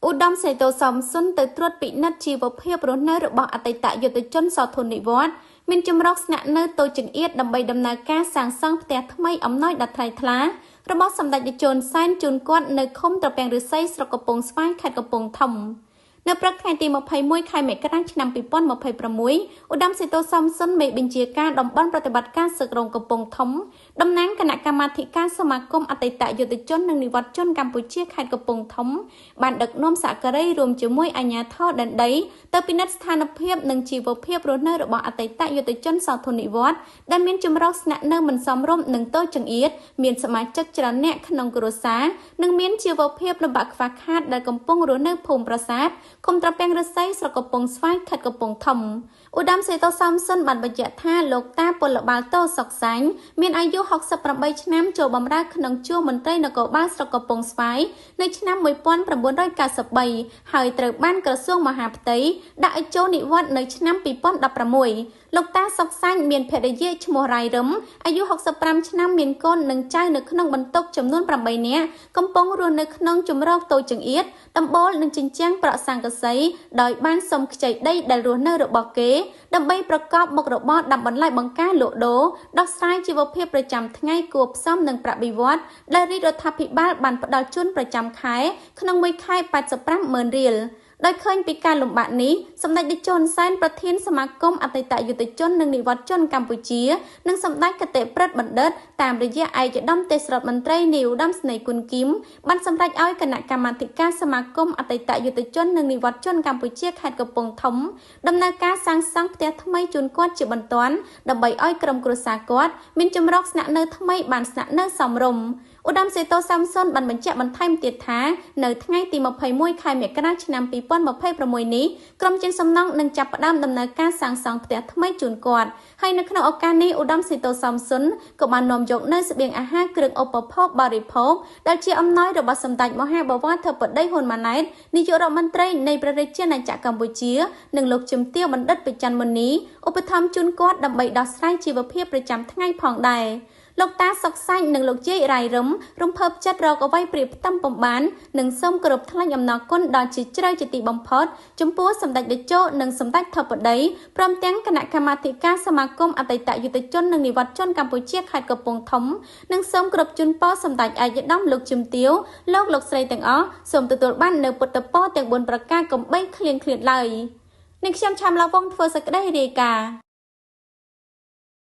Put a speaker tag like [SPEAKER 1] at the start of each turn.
[SPEAKER 1] ឧត្តមសេនីយ៍សំសុនទៅត្រួតពិនិត្យជីវភាពរស់នៅរបស់អតីតយុទ្ធជនសោធននិវត្តន៍មានចម្រុះស្នាក់នៅតូចចង្អៀតដើម្បីដំណើរការសាងសង់ផ្ទះថ្មីអំណោយដ៏ថ្លៃថ្លារបស់សម្ដេចតេជោសែនជូនគាត់នៅឃុំត្រពាំងឫស្សីស្រុកកំពង់ស្វាយខេត្តកំពង់ធំនៅព្រឹកថ្ងៃទី21ខែមករាឆ្នាំ2026ឧត្តមសេនីយ៍សំសុនមេបញ្ជាការតំបន់ប្រតិបត្តិការសឹករងកំពង់ធំតំណាងគណៈកម្មាធិការសមាគមអតីតយុទ្ធជននិងនិវត្តជនកម្ពុជាខេត្តកំពង់ធំបានដឹកនាំសហការីរួមជាមួយអាជ្ញាធរដែនដីទៅពិនិត្យស្ថានភាពនិងជីវភាពរស់នៅរបស់អតីតយុទ្ធជនសោធននិវត្តន៍ដែលមានចម្រុះស្នាក់នៅមិនសមរម្យនិងតូចចង្អៀតមានសមាជិកច្រើនអ្នកក្នុងគ្រួសារនិងមានជីវភាពលំបាកខ្វះខាតដែលកំពុងរស់នៅភូមិប្រាសាទគុំត្រពាំងឫស្សីស្រុកកំពង់ស្វាយខេត្តកំពង់ធំឧត្តមសេនីយ៍សំសុនបានបញ្ជាក់ថាលោកតាពលបាលតោសុកសាញ់មានអាយុ68ឆ្នាំចូលបម្រើក្នុងជួរមន្ត្រីនគរបាលស្រុកកំពង់ស្វាយនៅឆ្នាំ1993ហើយត្រូវបានក្រសួងមហាផ្ទៃដាក់ឲ្យចូលនិវត្តន៍នៅឆ្នាំ2016លោកតាសុកសាញ់មានភរិយាឈ្មោះរ៉ៃរឹមអាយុ65ឆ្នាំមានកូននិងចៅនៅក្នុងបន្ទប់ចំនួន8នាក់កំពុងរស់នៅក្នុងជំរកតូចចង្អៀតដំបូលនិងជញ្ជាំងប្រក់ស័ង្កសីដោយបានសុំខ្ចីដីដែលរស់នៅរបស់គេដើម្បីប្រកបមុខរបរដាំបន្លែបង្ការលក់ដូរដោះស្រាយជីវភាពប្រចាំថ្ងៃគួបផ្សំនឹងប្រាក់បៀវត្សដែលរាជរដ្ឋាភិបាលបានផ្ដល់ជូនប្រចាំខែក្នុងមួយខែ85,000រៀលដោយឃើញពីការលំបាកនេះសម្ដេចតេជោសែនប្រធានសមាគមអតីតយុទ្ធជននិងនិវត្តជនកម្ពុជានិងសម្ដេចគតិប្រិទ្ធបណ្ឌិតតាមរយៈឯកឧត្តមទេសរដ្ឋមន្ត្រីនាយឧត្តមស្នេហ៍គុណគីមបានសម្រេចឲ្យគណៈកម្មាធិការសមាគមអតីតយុទ្ធជននិងនិវត្តជនកម្ពុជាខេត្តកំពង់ធំដំណើរការសាងសង់ផ្ទះថ្មីជូនគាត់ជាបន្ទាន់ដើម្បីឲ្យក្រុមគ្រួសារគាត់មានចម្រុះស្នាក់នៅថ្មីបានស្នាក់នៅសមរម្យឧត្តមសេនីយ៍សំសុនបានបញ្ជាក់បន្ថែមទៀតថានៅថ្ងៃទី21ខែមករាឆ្នាំ2026នេះក្រុមជើងសំណង់នឹងចាប់ផ្ដើមដំណើរការសាងសង់ផ្ទះថ្មីជូនគាត់ហើយនៅក្នុងឱកាសនេះឧត្តមសេនីយ៍សំសុនក៏បាននាំយកនៅស្បៀងអាហារគ្រឿងឧបភោគបរិភោគដែលជាអំណោយរបស់សម្ដេចមហាបវរធិបតីហ៊ុនម៉ាណែតនាយករដ្ឋមន្ត្រីនៃព្រះរាជាណាចក្រកម្ពុជានិងលោកជំទាវបណ្ឌិតបច្ច័នមុនីឧបត្ថម្ភជូនគាត់ដើម្បីដោះស្រាយជីវភាពប្រចាំថ្ងៃផងដែរលោកតាសុកសាញ់និងលោកយាយរ៉ៃរឹមរំភើបចិត្តរកអ្វីព្រៀបផ្ទឹមពំបាននិងសូមគោរពថ្លែងអំណរគុណដល់ជាជ្រៅជាទីបំផុតចំពោះសម្ដេចតេជោនិងសម្ដេចធិបតីព្រមទាំងគណៈកម្មាធិការសមាគមអតីតយុទ្ធជននិងនិវត្តជនកម្ពុជាខេត្តកំពង់ធំនិងសូមគោរពជូនពរសម្ដេចឯកឧត្តមលោកជំទាវលោកស្រីទាំងអស់សូមទទួលបាននូវពុទ្ធពរទាំង4ប្រការកំបីឃ្លៀងឃ្លាតឡើយនេះខ្ញុំឆាំឡាវងធ្វើសេចក្តីរាយការណ៍